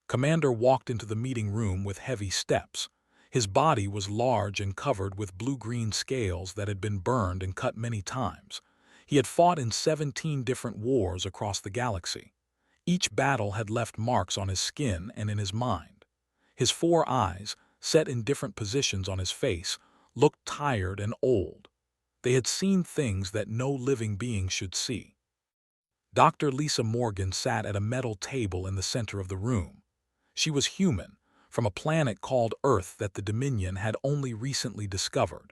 Commander walked into the meeting room with heavy steps. His body was large and covered with blue-green scales that had been burned and cut many times. He had fought in 17 different wars across the galaxy. Each battle had left marks on his skin and in his mind. His 4 eyes, set in different positions on his face, looked tired and old. They had seen things that no living being should see. Dr. Lisa Morgan sat at a metal table in the center of the room. She was human, from a planet called Earth that the Dominion had only recently discovered.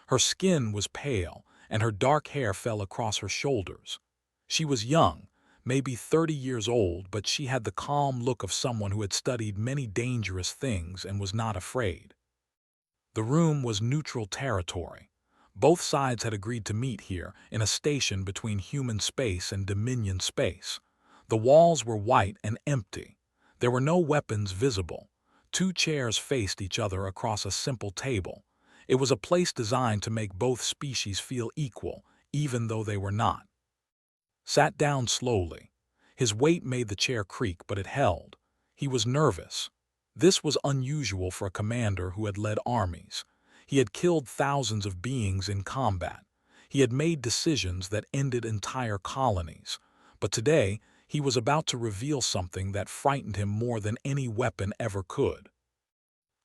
Her skin was pale, and her dark hair fell across her shoulders. She was young, maybe 30 years old, but she had the calm look of someone who had studied many dangerous things and was not afraid. The room was neutral territory. Both sides had agreed to meet here, in a station between human space and Dominion space. The walls were white and empty. There were no weapons visible. 2 chairs faced each other across a simple table. It was a place designed to make both species feel equal, even though they were not. Sat down slowly. His weight made the chair creak, but it held. He was nervous. This was unusual for a commander who had led armies. He had killed thousands of beings in combat. He had made decisions that ended entire colonies. But today, he was about to reveal something that frightened him more than any weapon ever could.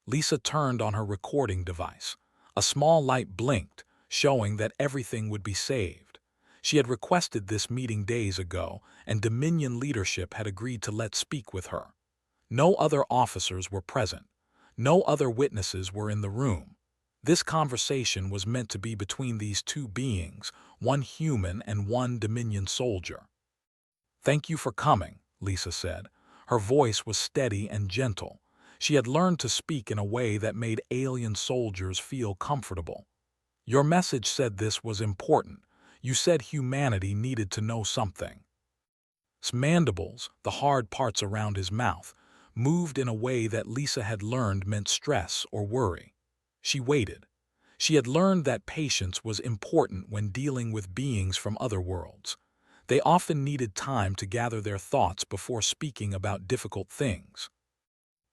Lisa turned on her recording device. A small light blinked, showing that everything would be saved. She had requested this meeting days ago, and Dominion leadership had agreed to let speak with her. No other officers were present. No other witnesses were in the room. This conversation was meant to be between these 2 beings, one human and one Dominion soldier. "Thank you for coming," Lisa said. Her voice was steady and gentle. She had learned to speak in a way that made alien soldiers feel comfortable. "Your message said this was important. You said humanity needed to know something." His mandibles, the hard parts around his mouth, moved in a way that Lisa had learned meant stress or worry. She waited. She had learned that patience was important when dealing with beings from other worlds. They often needed time to gather their thoughts before speaking about difficult things.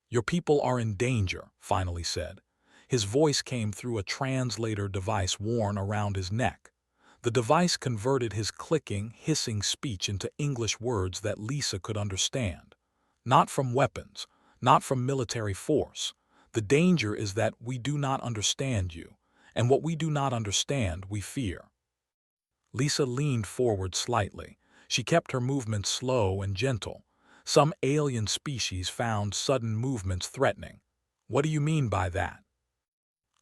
"Your people are in danger," finally said. His voice came through a translator device worn around his neck. The device converted his clicking, hissing speech into English words that Lisa could understand. "Not from weapons, not from military force. The danger is that we do not understand you, and what we do not understand, we fear." Lisa leaned forward slightly. She kept her movements slow and gentle. Some alien species found sudden movements threatening. "What do you mean by that?"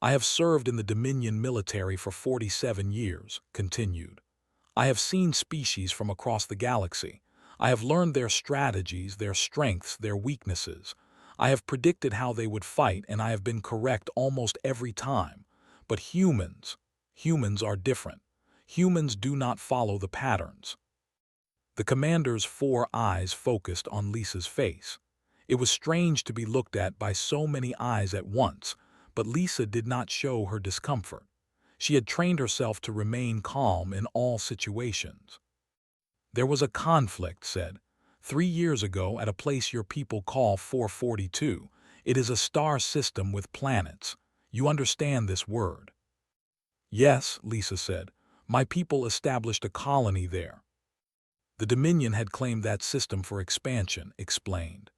"I have served in the Dominion military for 47 years, continued. "I have seen species from across the galaxy. I have learned their strategies, their strengths, their weaknesses. I have predicted how they would fight, and I have been correct almost every time. But humans are different. Humans do not follow the patterns." The commander's 4 eyes focused on Lisa's face. It was strange to be looked at by so many eyes at once, but Lisa did not show her discomfort. She had trained herself to remain calm in all situations. "There was a conflict," said. 3 years ago at a place your people call 442. It is a star system with planets. You understand this word?" "Yes," Lisa said. "My people established a colony there." "The Dominion had claimed that system for expansion," explained.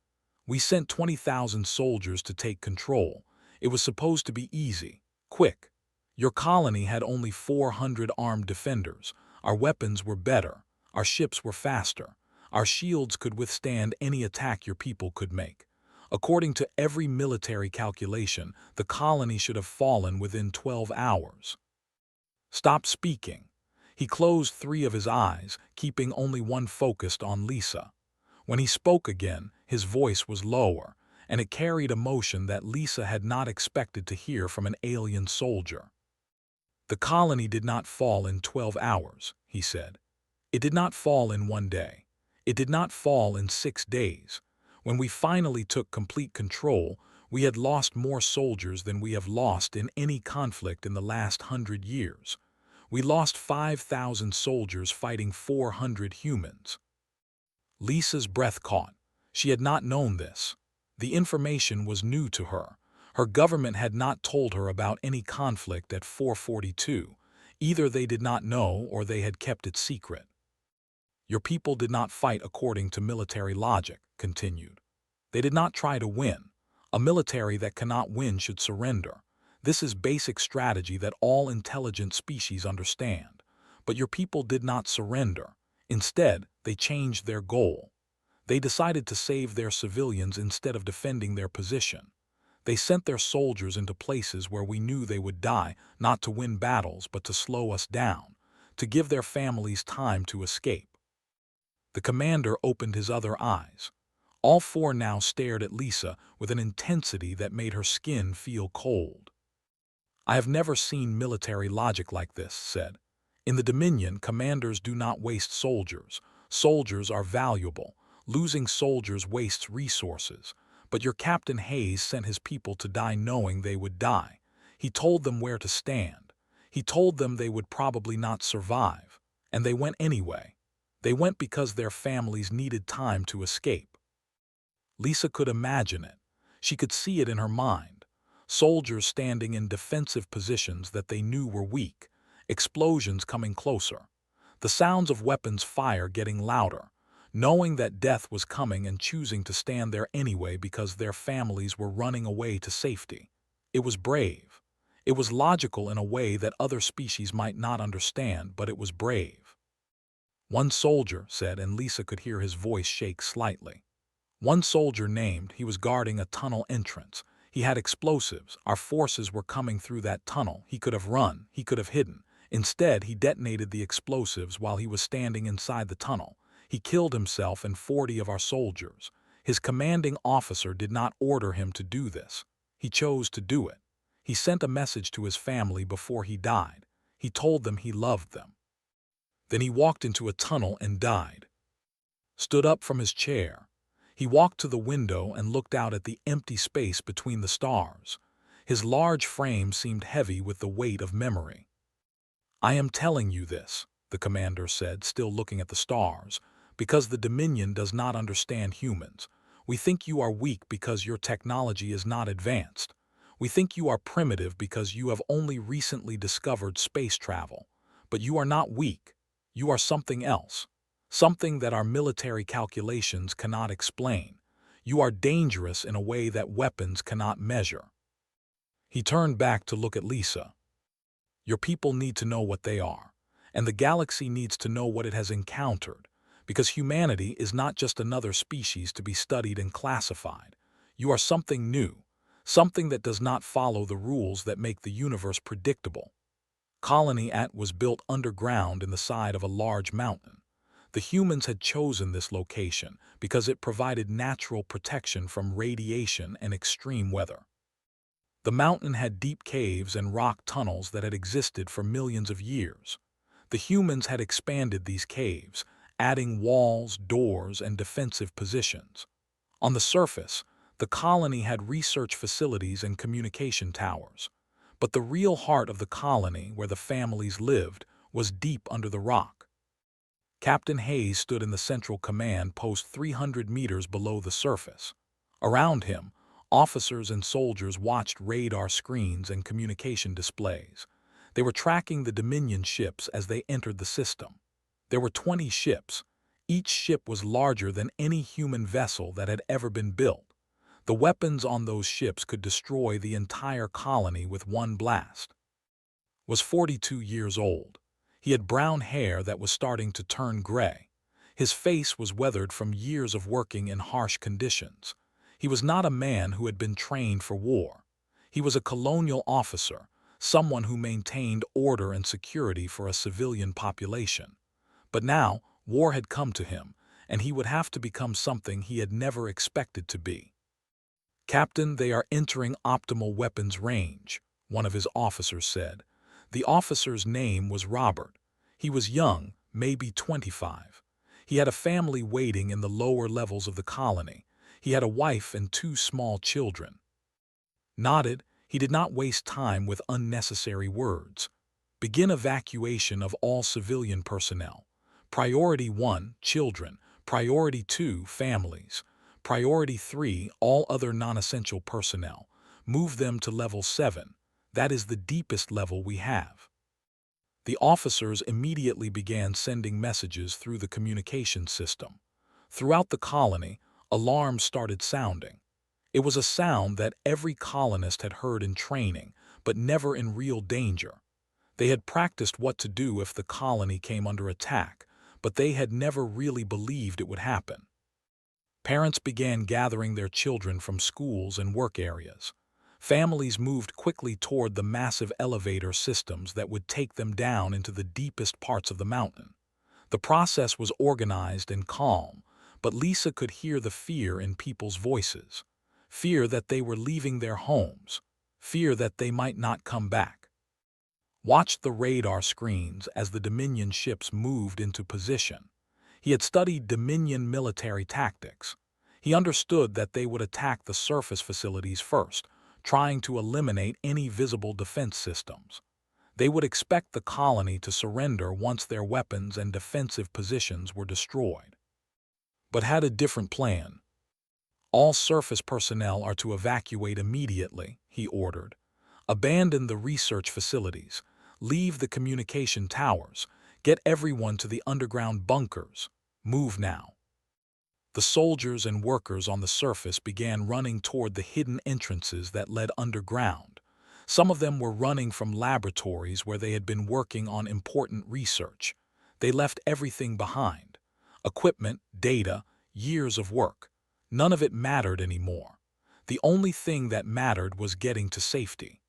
"We sent 20,000 soldiers to take control. It was supposed to be easy, quick. Your colony had only 400 armed defenders. Our weapons were better. Our ships were faster. Our shields could withstand any attack your people could make. According to every military calculation, the colony should have fallen within 12 hours. "Stop speaking." He closed 3 of his eyes, keeping only one focused on Lisa. When he spoke again, his voice was lower, and it carried emotion that Lisa had not expected to hear from an alien soldier. "The colony did not fall in 12 hours, he said. "It did not fall in 1 day. It did not fall in 6 days. When we finally took complete control, we had lost more soldiers than we have lost in any conflict in the last 100 years. We lost 5,000 soldiers fighting 400 humans." Lisa's breath caught. She had not known this. The information was new to her. Her government had not told her about any conflict at 442. Either they did not know or they had kept it secret. Your people did not fight according to military logic, continued. They did not try to win. A military that cannot win should surrender. This is basic strategy that all intelligent species understand. But your people did not surrender. Instead, they changed their goal. They decided to save their civilians instead of defending their position. They sent their soldiers into places where we knew they would die, not to win battles but to slow us down, to give their families time to escape. The commander opened his other eyes. All four now stared at Lisa with an intensity that made her skin feel cold. I have never seen military logic like this, said. In the Dominion, commanders do not waste soldiers. Soldiers are valuable. Losing soldiers wastes resources. But your Captain Hayes sent his people to die knowing they would die. He told them where to stand. He told them they would probably not survive. And they went anyway. They went because their families needed time to escape. Lisa could imagine it. She could see it in her mind. Soldiers standing in defensive positions that they knew were weak. Explosions coming closer. The sounds of weapons fire getting louder. Knowing that death was coming and choosing to stand there anyway because their families were running away to safety. It was brave. It was logical in a way that other species might not understand, but it was brave. One soldier said, and Lisa could hear his voice shake slightly. One soldier named, he was guarding a tunnel entrance. He had explosives. Our forces were coming through that tunnel. He could have run. He could have hidden. Instead, he detonated the explosives while he was standing inside the tunnel. He killed himself and 40 of our soldiers. His commanding officer did not order him to do this. He chose to do it. He sent a message to his family before he died. He told them he loved them. Then he walked into a tunnel and died. Stood up from his chair. He walked to the window and looked out at the empty space between the stars. His large frame seemed heavy with the weight of memory. I am telling you this, the commander said, still looking at the stars, because the Dominion does not understand humans. We think you are weak because your technology is not advanced. We think you are primitive because you have only recently discovered space travel. But you are not weak. You are something else. Something that our military calculations cannot explain. You are dangerous in a way that weapons cannot measure. He turned back to look at Lisa. Your people need to know what they are, and the galaxy needs to know what it has encountered, because humanity is not just another species to be studied and classified. You are something new, something that does not follow the rules that make the universe predictable. Colony At was built underground in the side of a large mountain. The humans had chosen this location because it provided natural protection from radiation and extreme weather. The mountain had deep caves and rock tunnels that had existed for millions of years. The humans had expanded these caves, adding walls, doors, and defensive positions. On the surface, the colony had research facilities and communication towers. But the real heart of the colony, where the families lived, was deep under the rock. Captain Hayes stood in the central command post 300 meters below the surface. Around him, officers and soldiers watched radar screens and communication displays. They were tracking the Dominion ships as they entered the system. There were 20 ships. Each ship was larger than any human vessel that had ever been built. The weapons on those ships could destroy the entire colony with one blast. Was 42 years old. He had brown hair that was starting to turn gray. His face was weathered from years of working in harsh conditions. He was not a man who had been trained for war. He was a colonial officer, someone who maintained order and security for a civilian population. But now, war had come to him, and he would have to become something he had never expected to be. Captain, they are entering optimal weapons range, one of his officers said. The officer's name was Robert. He was young, maybe 25. He had a family waiting in the lower levels of the colony. He had a wife and 2 small children. Nodded, he did not waste time with unnecessary words. Begin evacuation of all civilian personnel. Priority 1, children. Priority 2, families. Priority 3, all other non-essential personnel. Move them to level 7. That is the deepest level we have. The officers immediately began sending messages through the communication system. Throughout the colony, alarms started sounding. It was a sound that every colonist had heard in training, but never in real danger. They had practiced what to do if the colony came under attack, but they had never really believed it would happen. Parents began gathering their children from schools and work areas. Families moved quickly toward the massive elevator systems that would take them down into the deepest parts of the mountain. The process was organized and calm, but Lisa could hear the fear in people's voices. Fear that they were leaving their homes. Fear that they might not come back. Watched the radar screens as the Dominion ships moved into position. He had studied Dominion military tactics. He understood that they would attack the surface facilities first, trying to eliminate any visible defense systems. They would expect the colony to surrender once their weapons and defensive positions were destroyed. But had a different plan. All surface personnel are to evacuate immediately, he ordered. Abandon the research facilities. Leave the communication towers. Get everyone to the underground bunkers. Move now. The soldiers and workers on the surface began running toward the hidden entrances that led underground. Some of them were running from laboratories where they had been working on important research. They left everything behind. Equipment, data, years of work. None of it mattered anymore. The only thing that mattered was getting to safety.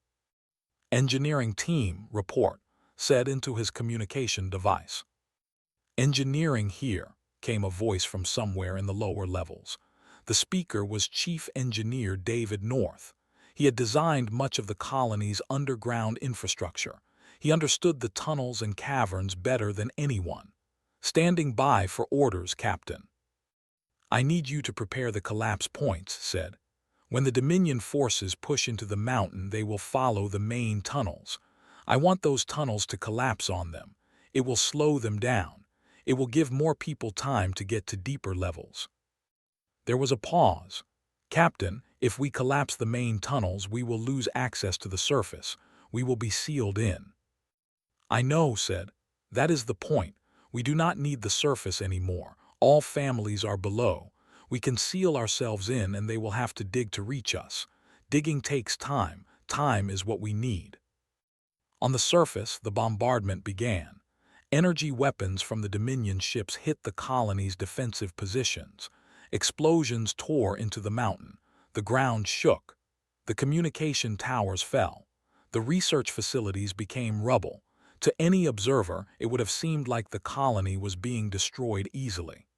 Engineering team, report, said into his communication device. Engineering here, came a voice from somewhere in the lower levels. The speaker was Chief Engineer David North. He had designed much of the colony's underground infrastructure. He understood the tunnels and caverns better than anyone. Standing by for orders, Captain. I need you to prepare the collapse points, said. When the Dominion forces push into the mountain, they will follow the main tunnels. I want those tunnels to collapse on them. It will slow them down. It will give more people time to get to deeper levels. There was a pause. Captain, if we collapse the main tunnels, we will lose access to the surface. We will be sealed in. I know, said. That is the point. We do not need the surface anymore. All families are below. We can seal ourselves in and they will have to dig to reach us. Digging takes time. Time is what we need. On the surface, the bombardment began. Energy weapons from the Dominion ships hit the colony's defensive positions. Explosions tore into the mountain. The ground shook. The communication towers fell. The research facilities became rubble. To any observer, it would have seemed like the colony was being destroyed easily.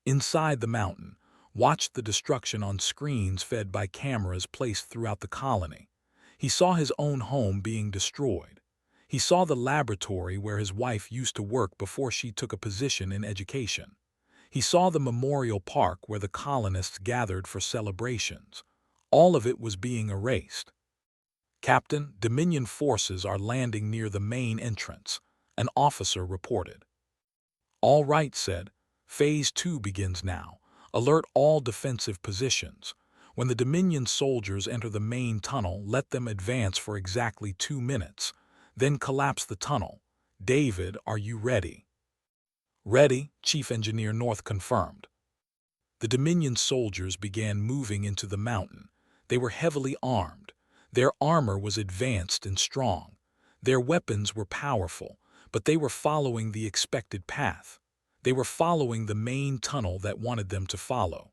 Inside the mountain, watched the destruction on screens fed by cameras placed throughout the colony. He saw his own home being destroyed. He saw the laboratory where his wife used to work before she took a position in education. He saw the memorial park where the colonists gathered for celebrations. All of it was being erased. Captain, Dominion forces are landing near the main entrance, an officer reported. All right, said. Phase 2 begins now. Alert all defensive positions. When the Dominion soldiers enter the main tunnel, let them advance for exactly 2 minutes. Then collapse the tunnel. David, are you ready? Ready, Chief Engineer North confirmed. The Dominion soldiers began moving into the mountain. They were heavily armed. Their armor was advanced and strong. Their weapons were powerful, but they were following the expected path. They were following the main tunnel that wanted them to follow.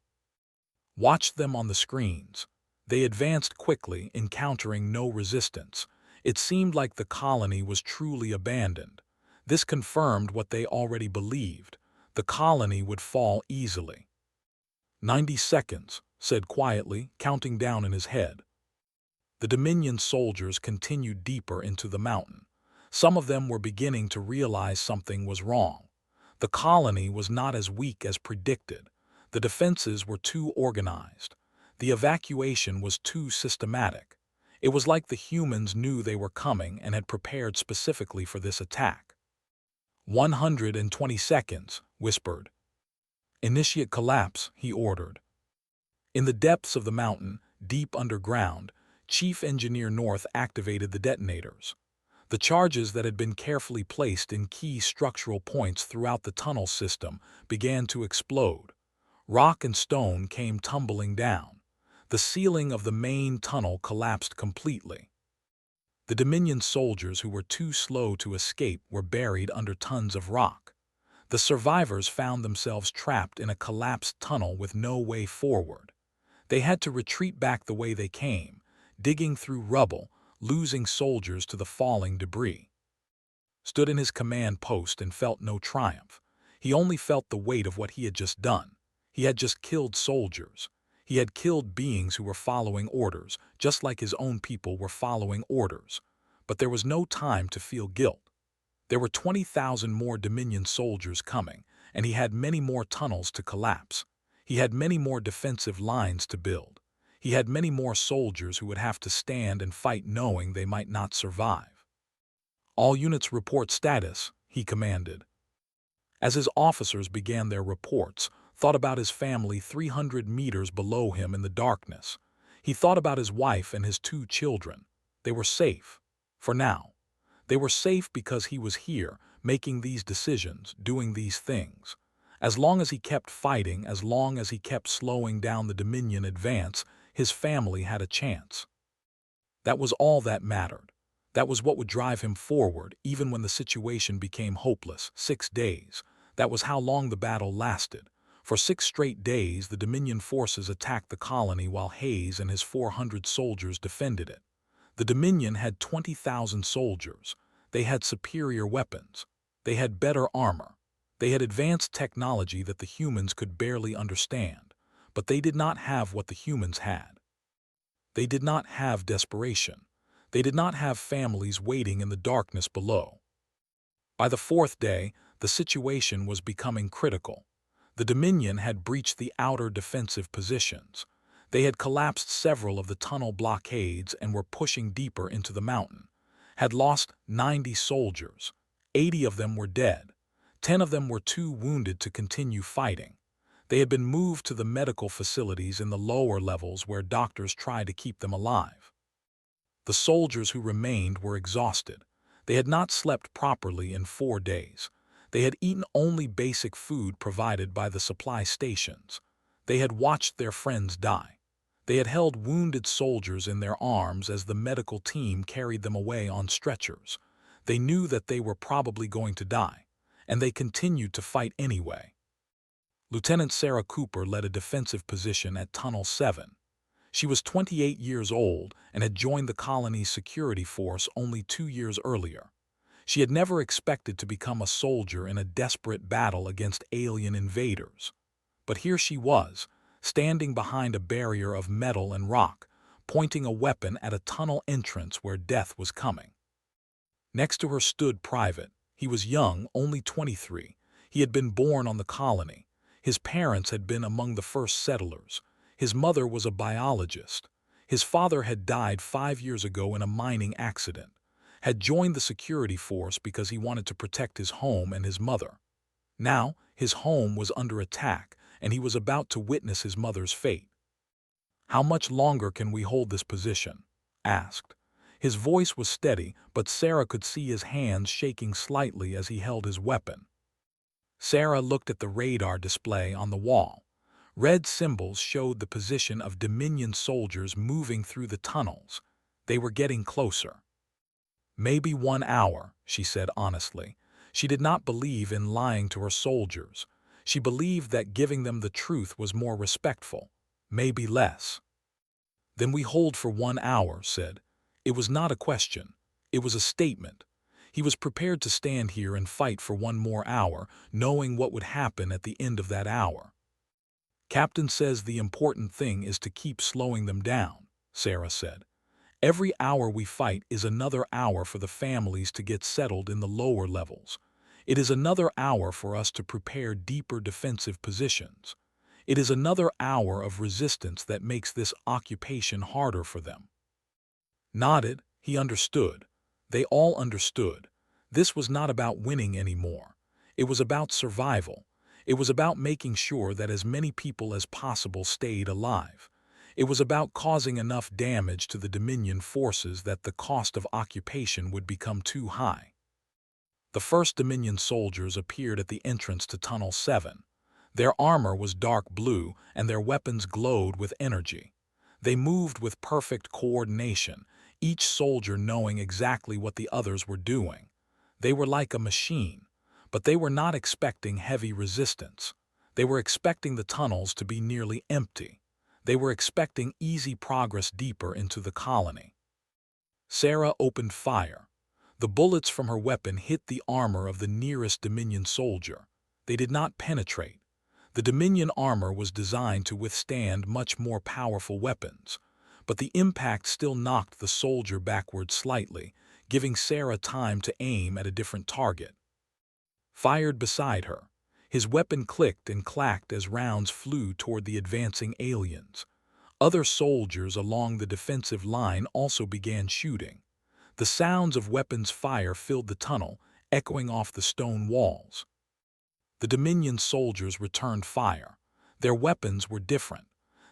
Watched them on the screens. They advanced quickly, encountering no resistance. It seemed like the colony was truly abandoned. This confirmed what they already believed. The colony would fall easily. 90 seconds, said quietly, counting down in his head. The Dominion soldiers continued deeper into the mountain. Some of them were beginning to realize something was wrong. The colony was not as weak as predicted. The defenses were too organized. The evacuation was too systematic. It was like the humans knew they were coming and had prepared specifically for this attack. 120 seconds, whispered. Initiate collapse, he ordered. In the depths of the mountain, deep underground, Chief Engineer North activated the detonators. The charges that had been carefully placed in key structural points throughout the tunnel system began to explode. Rock and stone came tumbling down. The ceiling of the main tunnel collapsed completely. The Dominion soldiers who were too slow to escape were buried under tons of rock. The survivors found themselves trapped in a collapsed tunnel with no way forward. They had to retreat back the way they came, digging through rubble, losing soldiers to the falling debris. Stood in his command post and felt no triumph. He only felt the weight of what he had just done. He had just killed soldiers. He had killed beings who were following orders, just like his own people were following orders. But there was no time to feel guilt. There were 20,000 more Dominion soldiers coming, and he had many more tunnels to collapse. He had many more defensive lines to build. He had many more soldiers who would have to stand and fight knowing they might not survive. "All units report status," he commanded. As his officers began their reports, thought about his family 300 meters below him in the darkness. He thought about his wife and his 2 children. They were safe. For now. They were safe because he was here, making these decisions, doing these things. As long as he kept fighting, as long as he kept slowing down the Dominion advance, his family had a chance. That was all that mattered. That was what would drive him forward, even when the situation became hopeless. 6 days. That was how long the battle lasted. For 6 straight days, the Dominion forces attacked the colony while Hayes and his 400 soldiers defended it. The Dominion had 20,000 soldiers. They had superior weapons. They had better armor. They had advanced technology that the humans could barely understand. But they did not have what the humans had. They did not have desperation. They did not have families waiting in the darkness below. By the 4th day, the situation was becoming critical. The Dominion had breached the outer defensive positions. They had collapsed several of the tunnel blockades and were pushing deeper into the mountain. Had lost 90 soldiers. 80 of them were dead. 10 of them were too wounded to continue fighting. They had been moved to the medical facilities in the lower levels where doctors tried to keep them alive. The soldiers who remained were exhausted. They had not slept properly in 4 days. They had eaten only basic food provided by the supply stations. They had watched their friends die. They had held wounded soldiers in their arms as the medical team carried them away on stretchers. They knew that they were probably going to die, and they continued to fight anyway. Lieutenant Sarah Cooper led a defensive position at Tunnel 7. She was 28 years old and had joined the colony's security force only 2 years earlier. She had never expected to become a soldier in a desperate battle against alien invaders. But here she was, standing behind a barrier of metal and rock, pointing a weapon at a tunnel entrance where death was coming. Next to her stood Private. He was young, only 23. He had been born on the colony. His parents had been among the first settlers. His mother was a biologist. His father had died 5 years ago in a mining accident. Had joined the security force because he wanted to protect his home and his mother. Now, his home was under attack, and he was about to witness his mother's fate. "How much longer can we hold this position?" asked. His voice was steady, but Sarah could see his hands shaking slightly as he held his weapon. Sarah looked at the radar display on the wall. Red symbols showed the position of Dominion soldiers moving through the tunnels. They were getting closer. "Maybe 1 hour," she said honestly. She did not believe in lying to her soldiers. She believed that giving them the truth was more respectful. Maybe less. "Then we hold for 1 hour," said. It was not a question. It was a statement. He was prepared to stand here and fight for 1 more hour, knowing what would happen at the end of that hour. "Captain says the important thing is to keep slowing them down," Sarah said. "Every hour we fight is another hour for the families to get settled in the lower levels. It is another hour for us to prepare deeper defensive positions. It is another hour of resistance that makes this occupation harder for them." Nodded, he understood. They all understood. This was not about winning anymore. It was about survival. It was about making sure that as many people as possible stayed alive. It was about causing enough damage to the Dominion forces that the cost of occupation would become too high. The first Dominion soldiers appeared at the entrance to Tunnel 7. Their armor was dark blue and their weapons glowed with energy. They moved with perfect coordination, each soldier knowing exactly what the others were doing. They were like a machine, but they were not expecting heavy resistance. They were expecting the tunnels to be nearly empty. They were expecting easy progress deeper into the colony. Sarah opened fire. The bullets from her weapon hit the armor of the nearest Dominion soldier. They did not penetrate. The Dominion armor was designed to withstand much more powerful weapons, but the impact still knocked the soldier backward slightly, giving Sarah time to aim at a different target. Fired beside her. His weapon clicked and clacked as rounds flew toward the advancing aliens. Other soldiers along the defensive line also began shooting. The sounds of weapons fire filled the tunnel, echoing off the stone walls. The Dominion soldiers returned fire. Their weapons were different.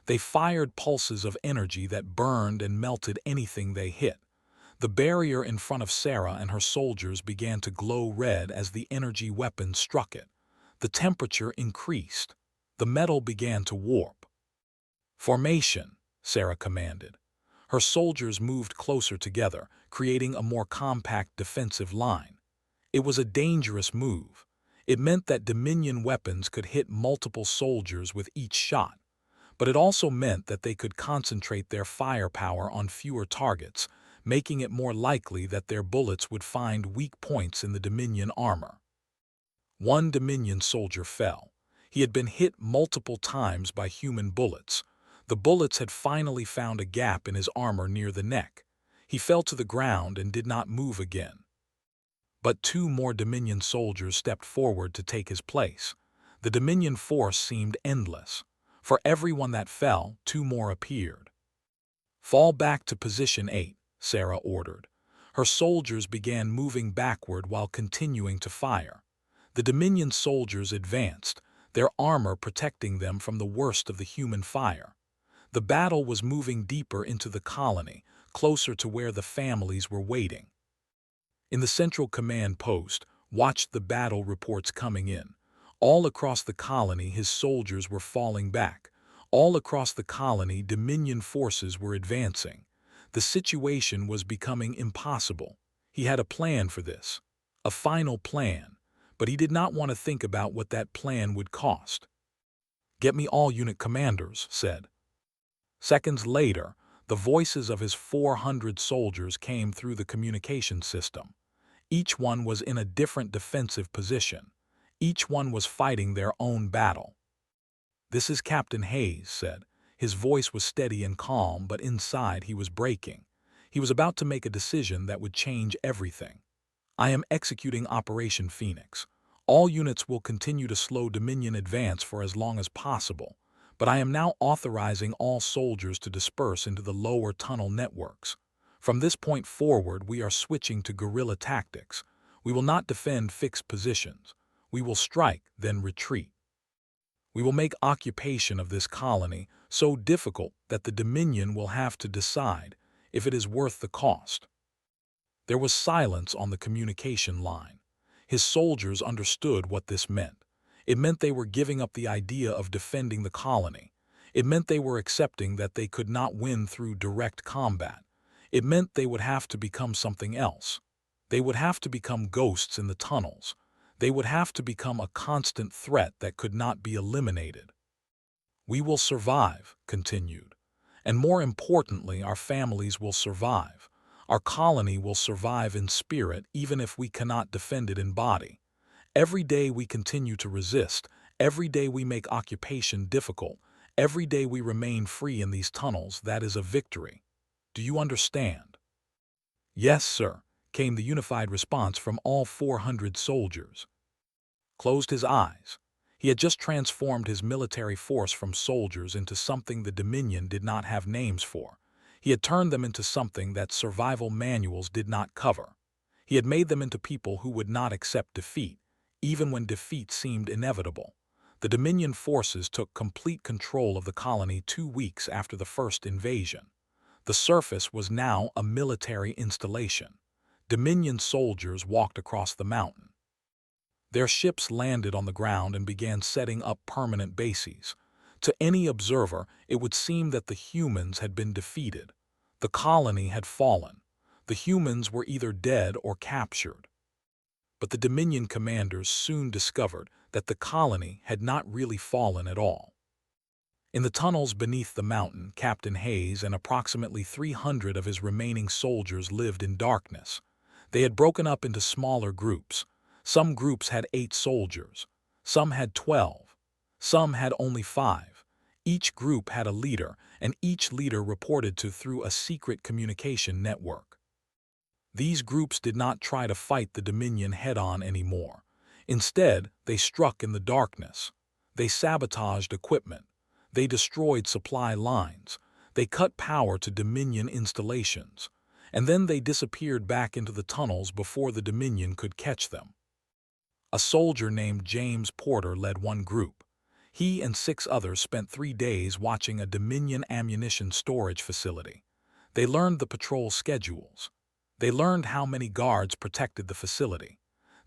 They fired pulses of energy that burned and melted anything they hit. The barrier in front of Sarah and her soldiers began to glow red as the energy weapon struck it. The temperature increased. The metal began to warp. "Formation," Sarah commanded. Her soldiers moved closer together, creating a more compact defensive line. It was a dangerous move. It meant that Dominion weapons could hit multiple soldiers with each shot, but it also meant that they could concentrate their firepower on fewer targets, making it more likely that their bullets would find weak points in the Dominion armor. One Dominion soldier fell. He had been hit multiple times by human bullets. The bullets had finally found a gap in his armor near the neck. He fell to the ground and did not move again. But two more Dominion soldiers stepped forward to take his place. The Dominion force seemed endless. For everyone that fell, two more appeared. "Fall back to position 8, Sarah ordered. Her soldiers began moving backward while continuing to fire. The Dominion soldiers advanced, their armor protecting them from the worst of the human fire. The battle was moving deeper into the colony, closer to where the families were waiting. In the central command post, watched the battle reports coming in. All across the colony, his soldiers were falling back. All across the colony, Dominion forces were advancing. The situation was becoming impossible. He had a plan for this, a final plan, but he did not want to think about what that plan would cost. "Get me all unit commanders," said. Seconds later, the voices of his 400 soldiers came through the communication system. Each one was in a different defensive position. Each one was fighting their own battle. "This is Captain Hayes," said. His voice was steady and calm, but inside he was breaking. He was about to make a decision that would change everything. "I am executing Operation Phoenix. All units will continue to slow Dominion advance for as long as possible, but I am now authorizing all soldiers to disperse into the lower tunnel networks. From this point forward, we are switching to guerrilla tactics. We will not defend fixed positions. We will strike, then retreat. We will make occupation of this colony so difficult that the Dominion will have to decide if it is worth the cost." There was silence on the communication line. His soldiers understood what this meant. It meant they were giving up the idea of defending the colony. It meant they were accepting that they could not win through direct combat. It meant they would have to become something else. They would have to become ghosts in the tunnels. They would have to become a constant threat that could not be eliminated. "We will survive," continued. "And more importantly, our families will survive. Our colony will survive in spirit even if we cannot defend it in body. Every day we continue to resist, every day we make occupation difficult, every day we remain free in these tunnels, that is a victory. Do you understand?" "Yes, sir," came the unified response from all 400 soldiers. Closed his eyes. He had just transformed his military force from soldiers into something the Dominion did not have names for. He had turned them into something that survival manuals did not cover. He had made them into people who would not accept defeat, even when defeat seemed inevitable. The Dominion forces took complete control of the colony 2 weeks after the first invasion. The surface was now a military installation. Dominion soldiers walked across the mountain. Their ships landed on the ground and began setting up permanent bases. To any observer, it would seem that the humans had been defeated. The colony had fallen. The humans were either dead or captured. But the Dominion commanders soon discovered that the colony had not really fallen at all. In the tunnels beneath the mountain, Captain Hayes and approximately 300 of his remaining soldiers lived in darkness. They had broken up into smaller groups. Some groups had 8 soldiers. Some had 12. Some had only 5. Each group had a leader, and each leader reported to through a secret communication network. These groups did not try to fight the Dominion head-on anymore. Instead, they struck in the darkness. They sabotaged equipment. They destroyed supply lines. They cut power to Dominion installations. And then they disappeared back into the tunnels before the Dominion could catch them. A soldier named James Porter led one group. He and 6 others spent 3 days watching a Dominion ammunition storage facility. They learned the patrol schedules. They learned how many guards protected the facility.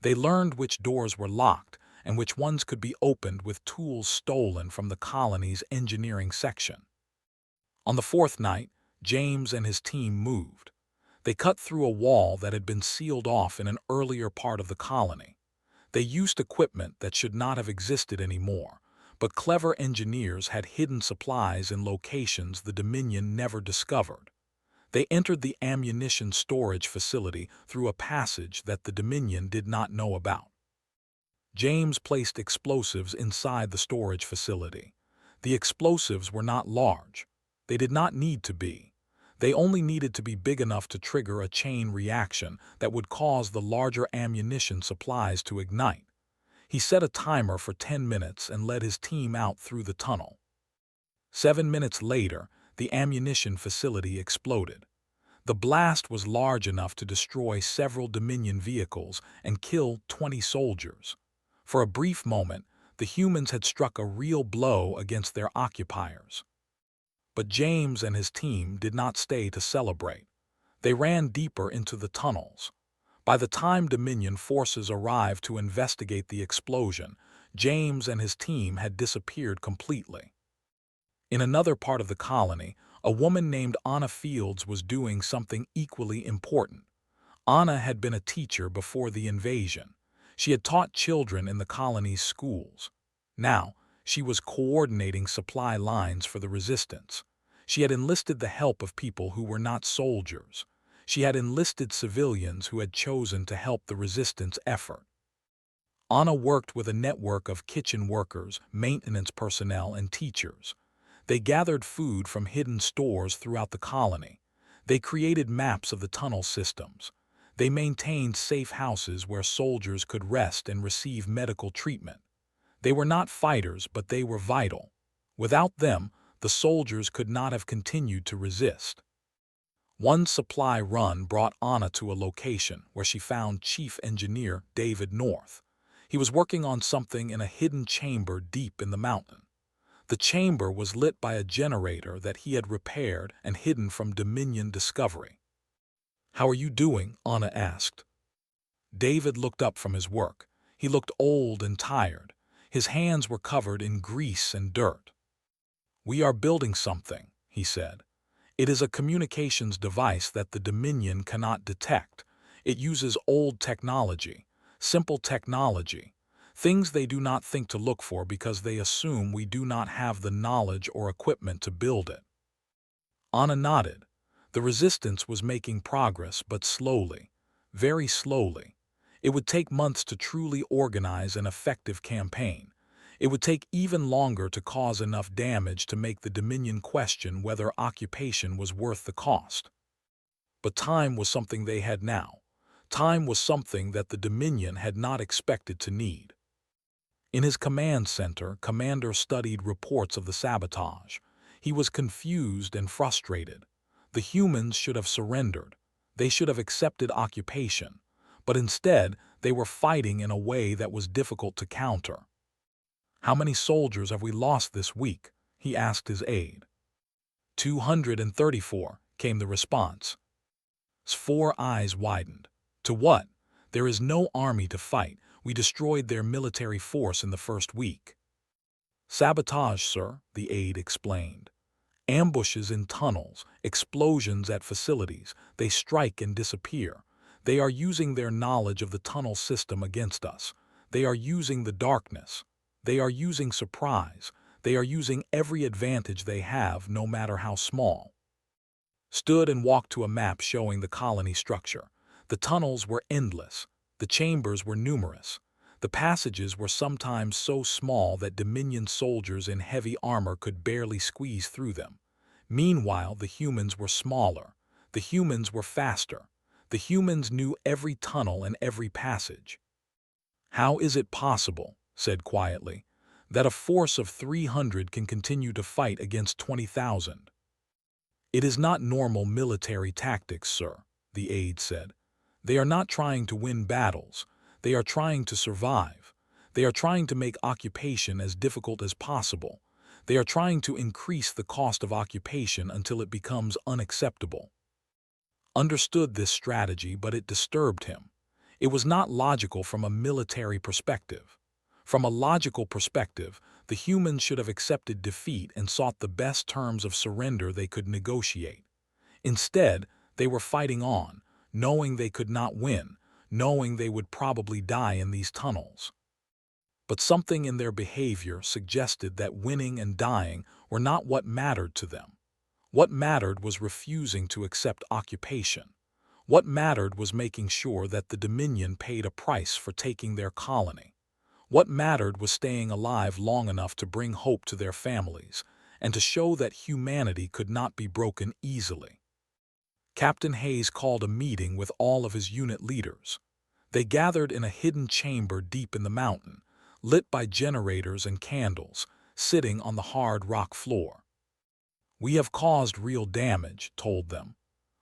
They learned which doors were locked and which ones could be opened with tools stolen from the colony's engineering section. On the 4th night, James and his team moved. They cut through a wall that had been sealed off in an earlier part of the colony. They used equipment that should not have existed anymore, but clever engineers had hidden supplies in locations the Dominion never discovered. They entered the ammunition storage facility through a passage that the Dominion did not know about. James placed explosives inside the storage facility. The explosives were not large. They did not need to be. They only needed to be big enough to trigger a chain reaction that would cause the larger ammunition supplies to ignite. He set a timer for 10 minutes and led his team out through the tunnel. 7 minutes later, the ammunition facility exploded. The blast was large enough to destroy several Dominion vehicles and kill 20 soldiers. For a brief moment, the humans had struck a real blow against their occupiers. But James and his team did not stay to celebrate. They ran deeper into the tunnels. By the time Dominion forces arrived to investigate the explosion, James and his team had disappeared completely. In another part of the colony, a woman named Anna Fields was doing something equally important. Anna had been a teacher before the invasion. She had taught children in the colony's schools. Now, she was coordinating supply lines for the resistance. She had enlisted the help of people who were not soldiers. She had enlisted civilians who had chosen to help the resistance effort. Anna worked with a network of kitchen workers, maintenance personnel, and teachers. They gathered food from hidden stores throughout the colony. They created maps of the tunnel systems. They maintained safe houses where soldiers could rest and receive medical treatment. They were not fighters, but they were vital. Without them, the soldiers could not have continued to resist. One supply run brought Anna to a location where she found Chief Engineer David North. He was working on something in a hidden chamber deep in the mountain. The chamber was lit by a generator that he had repaired and hidden from Dominion discovery. "How are you doing?" Anna asked. David looked up from his work. He looked old and tired. His hands were covered in grease and dirt. "We are building something," he said. "It is a communications device that the Dominion cannot detect. It uses old technology, simple technology, things they do not think to look for because they assume we do not have the knowledge or equipment to build it." Anna nodded. The resistance was making progress, but slowly, very slowly. It would take months to truly organize an effective campaign. It would take even longer to cause enough damage to make the Dominion question whether occupation was worth the cost. But time was something they had now. Time was something that the Dominion had not expected to need. In his command center, Commander studied reports of the sabotage. He was confused and frustrated. The humans should have surrendered. They should have accepted occupation. But instead, they were fighting in a way that was difficult to counter. "How many soldiers have we lost this week?" he asked his aide. 234, came the response. His four eyes widened. "To what? There is no army to fight. We destroyed their military force in the first week." "Sabotage, sir," the aide explained. "Ambushes in tunnels, explosions at facilities. They strike and disappear. They are using their knowledge of the tunnel system against us. They are using the darkness. They are using surprise. They are using every advantage they have, no matter how small." Stood and walked to a map showing the colony structure. The tunnels were endless. The chambers were numerous. The passages were sometimes so small that Dominion soldiers in heavy armor could barely squeeze through them. Meanwhile, the humans were smaller. The humans were faster. The humans knew every tunnel and every passage. "How is it possible," said quietly, "that a force of 300 can continue to fight against 20,000? "It is not normal military tactics, sir," the aide said. "They are not trying to win battles. They are trying to survive. They are trying to make occupation as difficult as possible. They are trying to increase the cost of occupation until it becomes unacceptable." Understood this strategy, but it disturbed him. It was not logical from a military perspective. From a logical perspective, the humans should have accepted defeat and sought the best terms of surrender they could negotiate. Instead, they were fighting on, knowing they could not win, knowing they would probably die in these tunnels. But something in their behavior suggested that winning and dying were not what mattered to them. What mattered was refusing to accept occupation. What mattered was making sure that the Dominion paid a price for taking their colony. What mattered was staying alive long enough to bring hope to their families and to show that humanity could not be broken easily. Captain Hayes called a meeting with all of his unit leaders. They gathered in a hidden chamber deep in the mountain, lit by generators and candles, sitting on the hard rock floor. "We have caused real damage," told them.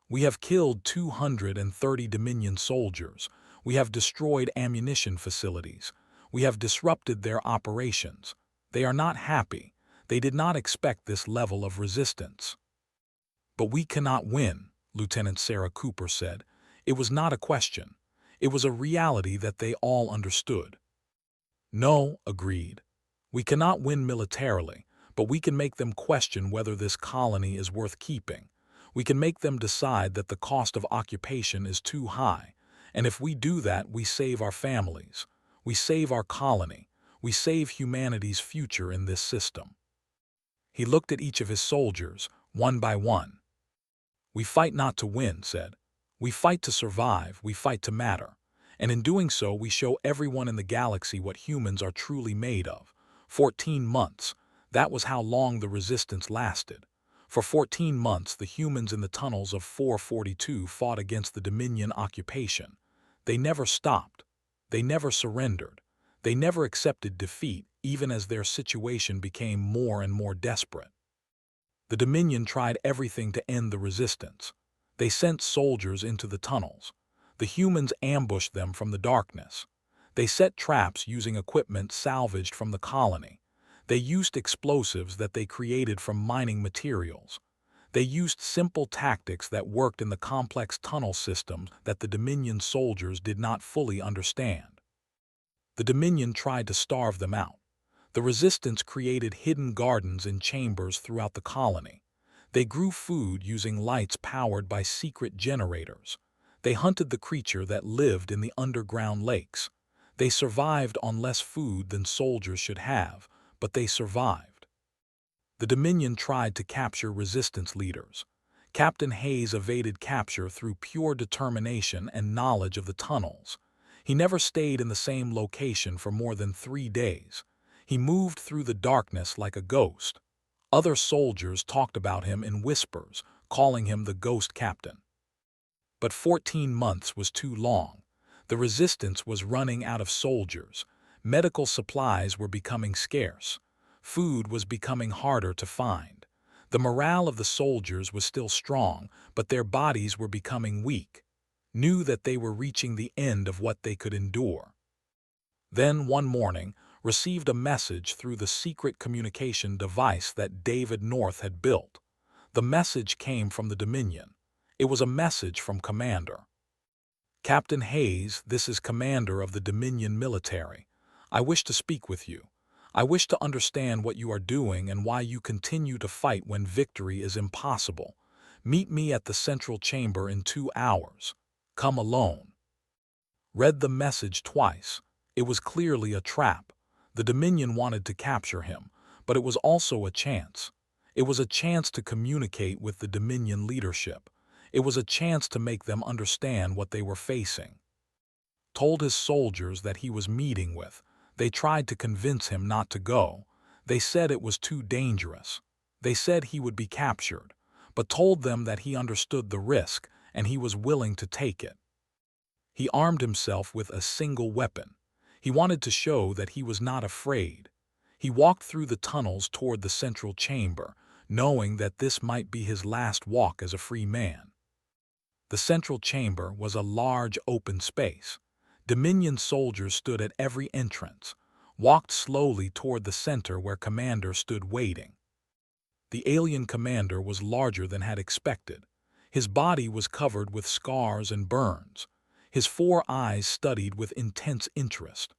"We have killed 230 Dominion soldiers. We have destroyed ammunition facilities. We have disrupted their operations. They are not happy. They did not expect this level of resistance." "But we cannot win," Lieutenant Sarah Cooper said. It was not a question. It was a reality that they all understood. "No," agreed. "We cannot win militarily, but we can make them question whether this colony is worth keeping. We can make them decide that the cost of occupation is too high, and if we do that, we save our families. We save our colony. We save humanity's future in this system." He looked at each of his soldiers, one by one. "We fight not to win," said. "We fight to survive, we fight to matter. And in doing so, we show everyone in the galaxy what humans are truly made of. 14 months. That was how long the resistance lasted. For 14 months, the humans in the tunnels of 442 fought against the Dominion occupation. They never stopped. They never surrendered. They never accepted defeat, even as their situation became more and more desperate. The Dominion tried everything to end the resistance. They sent soldiers into the tunnels. The humans ambushed them from the darkness. They set traps using equipment salvaged from the colony. They used explosives that they created from mining materials. They used simple tactics that worked in the complex tunnel systems that the Dominion soldiers did not fully understand. The Dominion tried to starve them out. The resistance created hidden gardens in chambers throughout the colony. They grew food using lights powered by secret generators. They hunted the creature that lived in the underground lakes. They survived on less food than soldiers should have, but they survived. The Dominion tried to capture resistance leaders. Captain Hayes evaded capture through pure determination and knowledge of the tunnels. He never stayed in the same location for more than 3 days. He moved through the darkness like a ghost. Other soldiers talked about him in whispers, calling him the Ghost Captain. But 14 months was too long. The resistance was running out of soldiers. Medical supplies were becoming scarce. Food was becoming harder to find. The morale of the soldiers was still strong, but their bodies were becoming weak. Knew that they were reaching the end of what they could endure. Then, one morning, received a message through the secret communication device that David North had built. The message came from the Dominion. It was a message from Commander. Captain Hayes, this is Commander of the Dominion military. I wish to speak with you. I wish to understand what you are doing and why you continue to fight when victory is impossible. Meet me at the central chamber in 2 hours. Come alone. Read the message twice. It was clearly a trap. The Dominion wanted to capture him, but it was also a chance. It was a chance to communicate with the Dominion leadership. It was a chance to make them understand what they were facing. Told his soldiers that he was meeting with. They tried to convince him not to go. They said it was too dangerous. They said he would be captured, but told them that he understood the risk and he was willing to take it. He armed himself with a single weapon. He wanted to show that he was not afraid. He walked through the tunnels toward the central chamber, knowing that this might be his last walk as a free man. The central chamber was a large open space. Dominion soldiers stood at every entrance, walked slowly toward the center where Commander stood waiting. The alien commander was larger than had expected. His body was covered with scars and burns. His 4 eyes studied with intense interest.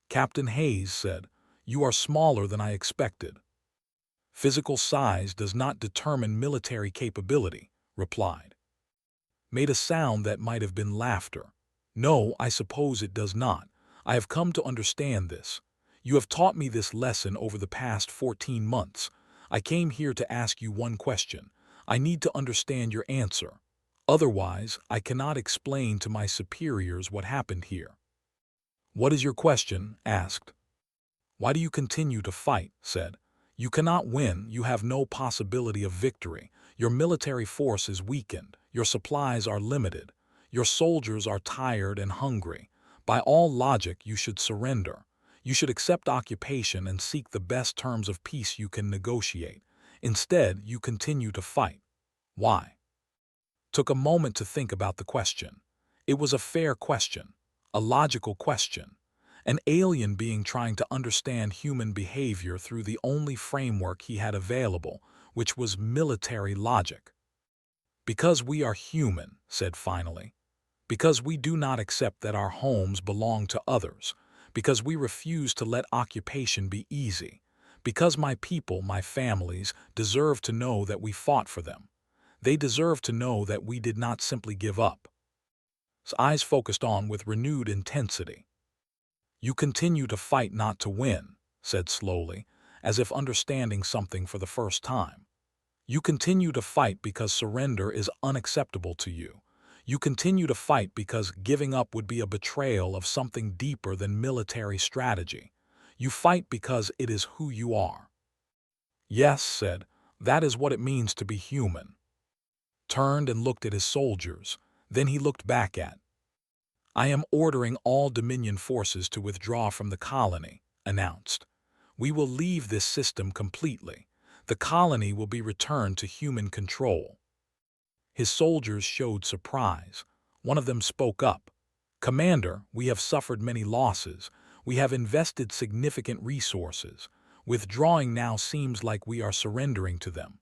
Captain Hayes said, "You are smaller than I expected." "Physical size does not determine military capability," replied. Made a sound that might have been laughter. "No, I suppose it does not. I have come to understand this. You have taught me this lesson over the past 14 months. I came here to ask you one question. I need to understand your answer. Otherwise, I cannot explain to my superiors what happened here." "What is your question?" asked. "Why do you continue to fight?" said. "You cannot win. You have no possibility of victory. Your military force is weakened. Your supplies are limited. Your soldiers are tired and hungry. By all logic, you should surrender. You should accept occupation and seek the best terms of peace you can negotiate. Instead, you continue to fight. Why?" Took a moment to think about the question. It was a fair question, a logical question. An alien being trying to understand human behavior through the only framework he had available, which was military logic. "Because we are human," said finally. "Because we do not accept that our homes belong to others. Because we refuse to let occupation be easy. Because my people, my families, deserve to know that we fought for them. They deserve to know that we did not simply give up." His eyes focused on with renewed intensity. "You continue to fight not to win," said slowly, as if understanding something for the first time. "You continue to fight because surrender is unacceptable to you. You continue to fight because giving up would be a betrayal of something deeper than military strategy. You fight because it is who you are." "Yes," said, "that is what it means to be human." Turned and looked at his soldiers. Then he looked back at. "I am ordering all Dominion forces to withdraw from the colony," announced. "We will leave this system completely. The colony will be returned to human control." His soldiers showed surprise. One of them spoke up. "Commander, we have suffered many losses. We have invested significant resources. Withdrawing now seems like we are surrendering to them."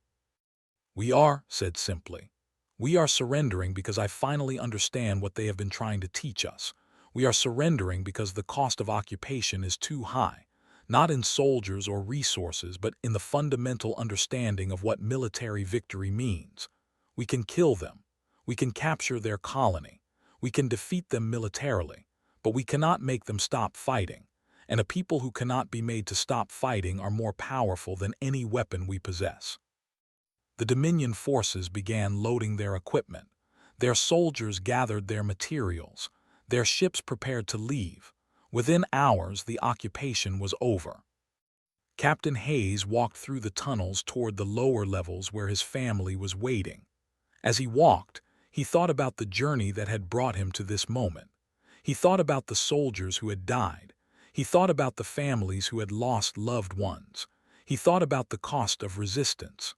"We are," said simply. "We are surrendering because I finally understand what they have been trying to teach us. We are surrendering because the cost of occupation is too high, not in soldiers or resources, but in the fundamental understanding of what military victory means. We can kill them. We can capture their colony. We can defeat them militarily, but we cannot make them stop fighting. And a people who cannot be made to stop fighting are more powerful than any weapon we possess." The Dominion forces began loading their equipment. Their soldiers gathered their materials. Their ships prepared to leave. Within hours, the occupation was over. Captain Hayes walked through the tunnels toward the lower levels where his family was waiting. As he walked, he thought about the journey that had brought him to this moment. He thought about the soldiers who had died. He thought about the families who had lost loved ones. He thought about the cost of resistance.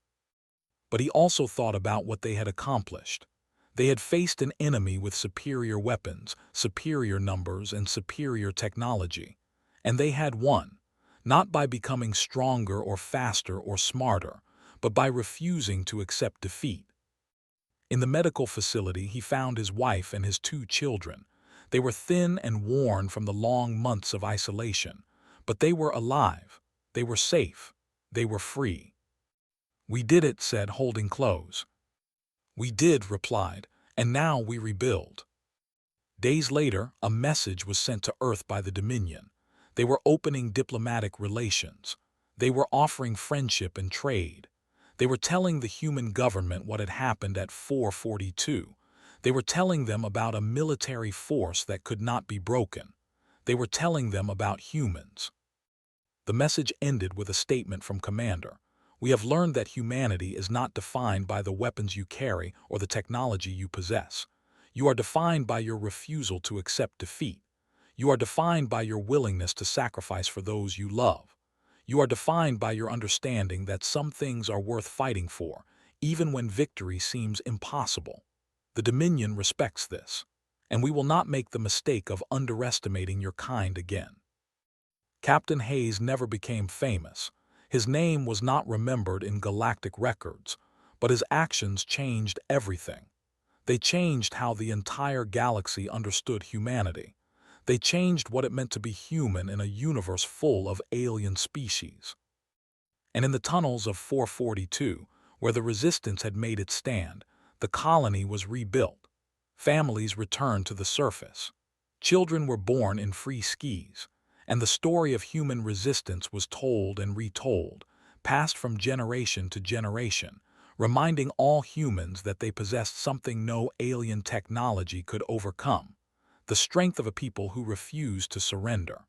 But he also thought about what they had accomplished. They had faced an enemy with superior weapons, superior numbers, and superior technology. And they had won, not by becoming stronger or faster or smarter, but by refusing to accept defeat. In the medical facility, he found his wife and his 2 children. They were thin and worn from the long months of isolation, but they were alive, they were safe, they were free. "We did it," said, holding close. "We did," replied, "and now we rebuild." Days later, a message was sent to Earth by the Dominion. They were opening diplomatic relations. They were offering friendship and trade. They were telling the human government what had happened at 442. They were telling them about a military force that could not be broken. They were telling them about humans. The message ended with a statement from Commander. "We have learned that humanity is not defined by the weapons you carry or the technology you possess. You are defined by your refusal to accept defeat. You are defined by your willingness to sacrifice for those you love. You are defined by your understanding that some things are worth fighting for, even when victory seems impossible. The Dominion respects this, and we will not make the mistake of underestimating your kind again." Captain Hayes never became famous. His name was not remembered in galactic records, but his actions changed everything. They changed how the entire galaxy understood humanity. They changed what it meant to be human in a universe full of alien species. And in the tunnels of 442, where the Resistance had made its stand, the colony was rebuilt. Families returned to the surface. Children were born in free skis, and the story of human resistance was told and retold, passed from generation to generation, reminding all humans that they possessed something no alien technology could overcome: the strength of a people who refused to surrender.